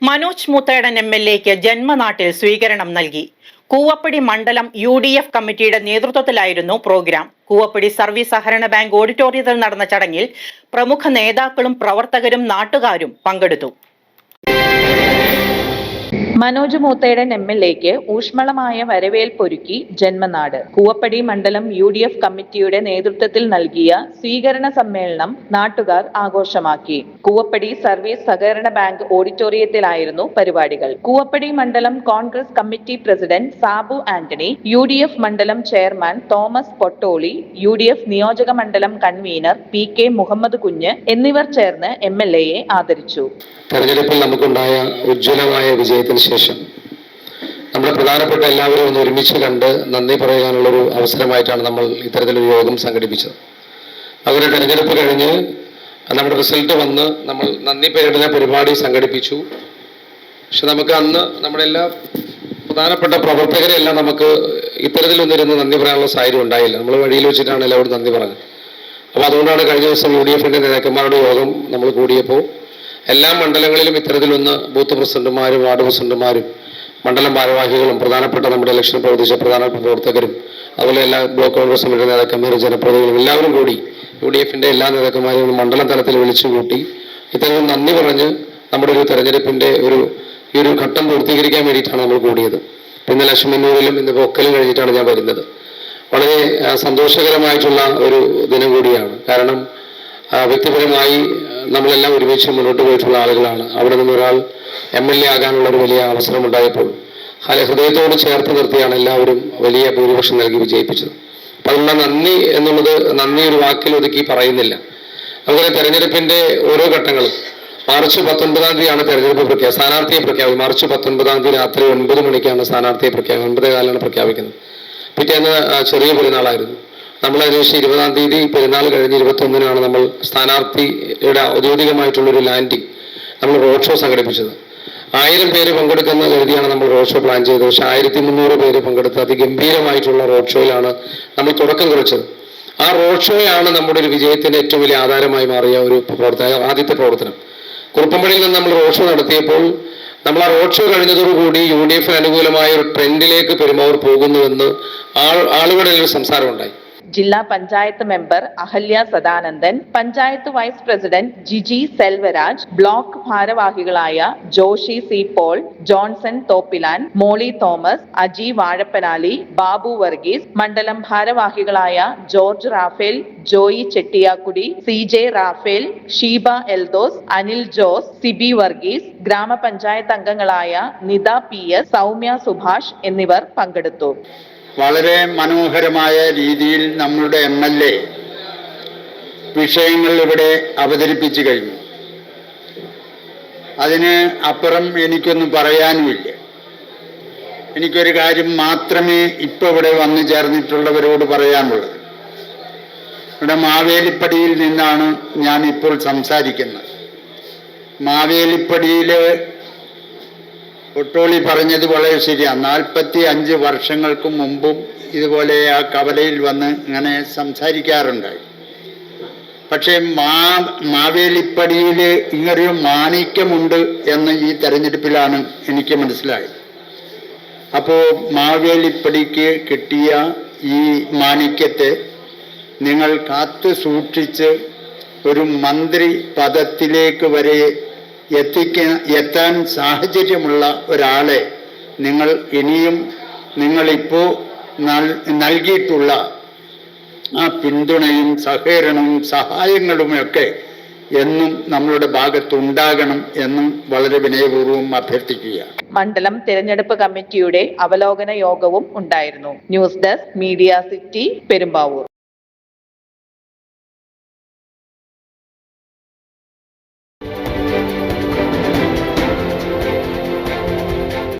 മനോജ് മുത്തേടൻ എംഎൽഎക്ക് ജന്മനാട്ടിൽ സ്വീകരണം നൽകി. കൂവപ്പടി മണ്ഡലം UDF കമ്മിറ്റിയുടെ നേതൃത്വത്തിലായിരുന്നു പ്രോഗ്രാം. കൂവപ്പടി സർവീസ് സഹകരണ ബാങ്ക് ഓഡിറ്റോറിയത്തിൽ നടന്ന ചടങ്ങിൽ പ്രമുഖ നേതാക്കളും പ്രവർത്തകരും നാട്ടുകാരും പങ്കെടുത്തു. മനോജ് മുത്തേടൻ എംഎൽഎക്ക് ഊഷ്മളമായ വരവേൽപ്പൊരുക്കി ജന്മനാട്. കൂവപ്പടി മണ്ഡലം UDF കമ്മിറ്റിയുടെ നേതൃത്വത്തിൽ നൽകിയ സ്വീകരണ സമ്മേളനം നാട്ടുകാർ ആഘോഷമാക്കി. കൂവപ്പടി സർവീസ് സഹകരണ ബാങ്ക് ഓഡിറ്റോറിയത്തിലായിരുന്നു പരിപാടികൾ. കൂവപ്പടി മണ്ഡലം Congress committee president Sabu Antony, UDF മണ്ഡലം ചെയർമാൻ തോമസ് പൊട്ടോളി, UDF നിയോജക മണ്ഡലം കൺവീനർ PK മുഹമ്മദ് കുഞ്ഞ് എന്നിവർ ചേർന്ന് MLAയെ ആദരിച്ചു. തെരഞ്ഞെടുപ്പിൽ നമുക്കുണ്ടായ ഉജ്ജ്വലമായ വിജയത്തിന് ശേഷം നമ്മുടെ പ്രധാനപ്പെട്ട എല്ലാവരും ഒന്ന് ഒരുമിച്ച് കണ്ട് നന്ദി പറയാനുള്ളൊരു അവസരമായിട്ടാണ് നമ്മൾ ഇത്തരത്തിലൊരു യോഗം സംഘടിപ്പിച്ചത്. അതുപോലെ തെരഞ്ഞെടുപ്പ് കഴിഞ്ഞ് നമ്മുടെ റിസൾട്ട് വന്ന് നമ്മൾ നന്ദി പ്രകടന പരിപാടി സംഘടിപ്പിച്ചു. പക്ഷെ നമുക്ക് അന്ന് നമ്മുടെ എല്ലാ പ്രധാനപ്പെട്ട പ്രവർത്തകരെല്ലാം നമുക്ക് ഇത്തരത്തിലൊന്നിരുന്ന് നന്ദി പറയാനുള്ള സാഹചര്യം ഉണ്ടായില്ല. നമ്മൾ വഴിയിൽ വെച്ചിട്ടാണ് എല്ലാവരും നന്ദി പറഞ്ഞത്. അപ്പോൾ അതുകൊണ്ടാണ് കഴിഞ്ഞ ദിവസം UDFന്റെ നേതാക്കന്മാരുടെ യോഗം നമ്മൾ കൂടിയപ്പോൾ എല്ലാ മണ്ഡലങ്ങളിലും ഇത്തരത്തിലൊന്ന് ബൂത്ത് പ്രസിഡന്റുമാരും വാർഡ് പ്രസിഡന്റുമാരും മണ്ഡലം ഭാരവാഹികളും പ്രധാനപ്പെട്ട നമ്മുടെ ഇലക്ഷൻ പ്രവർത്തിച്ച പ്രധാനപ്പെട്ട പ്രവർത്തകരും അതുപോലെ എല്ലാ ബ്ലോക്ക് കോൺഗ്രസ് കമ്മിറ്റി നേതാക്കന്മാരും ജനപ്രതിനിധികളും എല്ലാവരും കൂടി UDFന്റെ എല്ലാ നേതാക്കന്മാരെയും മണ്ഡലം തലത്തിൽ വിളിച്ചു കൂട്ടി ഇത്തരം നന്ദി പറഞ്ഞ് നമ്മുടെ ഒരു തെരഞ്ഞെടുപ്പിന്റെ ഈ ഒരു ഘട്ടം പൂർത്തീകരിക്കാൻ വേണ്ടിയിട്ടാണ് നമ്മൾ കൂടിയത്. ഇന്ന് ലക്ഷ്മണൂരിലും ഇന്ന് പൊക്കലും കഴിഞ്ഞിട്ടാണ് ഞാൻ വരുന്നത്. വളരെ സന്തോഷകരമായിട്ടുള്ള ഒരു ദിനം കൂടിയാണ്. കാരണം വ്യക്തിപരമായി നമ്മളെല്ലാം ഒരുമിച്ച് മുന്നോട്ട് പോയിട്ടുള്ള ആളുകളാണ്. അവിടെ നിന്നൊരാൾ MLA ആകാനുള്ള ഒരു വലിയ അവസരം ഉണ്ടായപ്പോൾ ഹൃദയത്തോട് ചേർത്ത് നിർത്തിയാണ് എല്ലാവരും വലിയ ഭൂരിപക്ഷം നൽകി വിജയിപ്പിച്ചത്. അപ്പം അതിനുള്ള നന്ദി എന്നുള്ളത് നന്ദി ഒരു വാക്കിൽ ഒതുക്കി പറയുന്നില്ല. അതുപോലെ തെരഞ്ഞെടുപ്പിന്റെ ഓരോ ഘട്ടങ്ങളും മാർച്ച് 19-ാം തീയതിയാണ് തെരഞ്ഞെടുപ്പ് സ്ഥാനാർത്ഥിയെ പ്രഖ്യാപിക്കുന്നത്. മാർച്ച് 19-ാം തീയതി രാത്രി 9 മണിക്കാണ് സ്ഥാനാർത്ഥിയെ പ്രഖ്യാപിക്കുന്നത്. 9:15 പ്രഖ്യാപിക്കുന്നത്. പിറ്റേന്ന് ചെറിയ പെരുന്നാളായിരുന്നു. നമ്മൾ അതിനുശേഷം 20-ാം തീയതി പെരുന്നാൾ കഴിഞ്ഞ് 21-നാണ് നമ്മൾ സ്ഥാനാർത്ഥിയുടെ ഔദ്യോഗികമായിട്ടുള്ളൊരു ലാൻഡിങ് നമ്മൾ റോഡ് ഷോ സംഘടിപ്പിച്ചത്. 1000 പേര് പങ്കെടുക്കുന്ന കരുതിയാണ് നമ്മൾ റോഡ് ഷോ പ്ലാൻ ചെയ്തത്. പക്ഷേ 1300 പേര് പങ്കെടുത്ത അതിഗംഭീരമായിട്ടുള്ള റോഡ് ഷോയിലാണ് നമ്മൾ തുടക്കം കുറിച്ചത്. ആ റോഡ് ഷോയാണ് നമ്മുടെ ഒരു വിജയത്തിന്റെ ഏറ്റവും വലിയ ആധാരമായി മാറിയ ഒരു ആദ്യത്തെ പ്രവർത്തനം. കുറുപ്പമ്പടിയിൽ നിന്ന് നമ്മൾ റോഡ് ഷോ നടത്തിയപ്പോൾ നമ്മൾ ആ റോഡ് ഷോ കഴിഞ്ഞതോടുകൂടി UDFന് അനുകൂലമായ ഒരു ട്രെൻഡിലേക്ക് പെരുമാവൂർ പോകുന്നുവെന്ന് ആളുകളിൽ ഒരു സംസാരമുണ്ടായി. ജില്ലാ panchayat member Ahalya Sadanandan, panchayat vice president Jiji Selvaraj, block ഭാരവാഹികളായ Joshy C. Paul, Johnson Thoppilan, Molly Thomas, Aji Vazhappanali, Babu Varghese, മണ്ഡലം ഭാരവാഹികളായ George Raphael, Joy Chettiyakudi, CJ Raphael, Sheeba Eldhose, Anil Jose, Sibi Varghese, ഗ്രാമപഞ്ചായത്ത് അംഗങ്ങളായ നിത PS, സൗമ്യ സുഭാഷ് എന്നിവർ പങ്കെടുത്തു. വളരെ മനോഹരമായ രീതിയിൽ നമ്മളുടെ MLA വിഷയങ്ങൾ ഇവിടെ അവതരിപ്പിച്ചു കഴിഞ്ഞു. അതിന് അപ്പുറം എനിക്കൊന്നും പറയാനുമില്ല. എനിക്കൊരു കാര്യം മാത്രമേ ഇപ്പോൾ ഇവിടെ വന്നു ചേർന്നിട്ടുള്ളവരോട് പറയാനുള്ളത്. ഇവിടെ മാവേലിപ്പടിയിൽ നിന്നാണ് ഞാൻ ഇപ്പോൾ സംസാരിക്കുന്നത്. മാവേലിപ്പടിയിൽ ഒട്ടോളി പറഞ്ഞത് വളരെ ശരിയാണ്. 45 വർഷങ്ങൾക്ക് മുമ്പും ഇതുപോലെ ആ കവലയിൽ വന്ന് ഇങ്ങനെ സംസാരിക്കാറുണ്ടായി. പക്ഷേ മാവേലിപ്പടിയിൽ ഇങ്ങനൊരു മാണിക്യമുണ്ട് എന്ന് ഈ തെരഞ്ഞെടുപ്പിലാണ് എനിക്ക് മനസ്സിലായത്. അപ്പോൾ മാവേലിപ്പടിക്ക് കിട്ടിയ ഈ മാണിക്യത്തെ നിങ്ങൾ കാത്തു സൂക്ഷിച്ച് ഒരു മന്ത്രി പദത്തിലേക്ക് വരെ എത്താൻ സാഹചര്യമുള്ള ഒരാളെ നിങ്ങളിപ്പോൾ നൽകിയിട്ടുള്ള ആ പിന്തുണയും സഹകരണവും സഹായങ്ങളുമൊക്കെ എന്നും നമ്മളുടെ ഭാഗത്തുണ്ടാകണം എന്നും വളരെ വിനയപൂർവ്വം അഭ്യർത്ഥിക്കുകയാണ്. മണ്ഡലം തിരഞ്ഞെടുപ്പ് കമ്മിറ്റിയുടെ അവലോകന യോഗവും ഉണ്ടായിരുന്നു. News desk media city, Perumbavoor.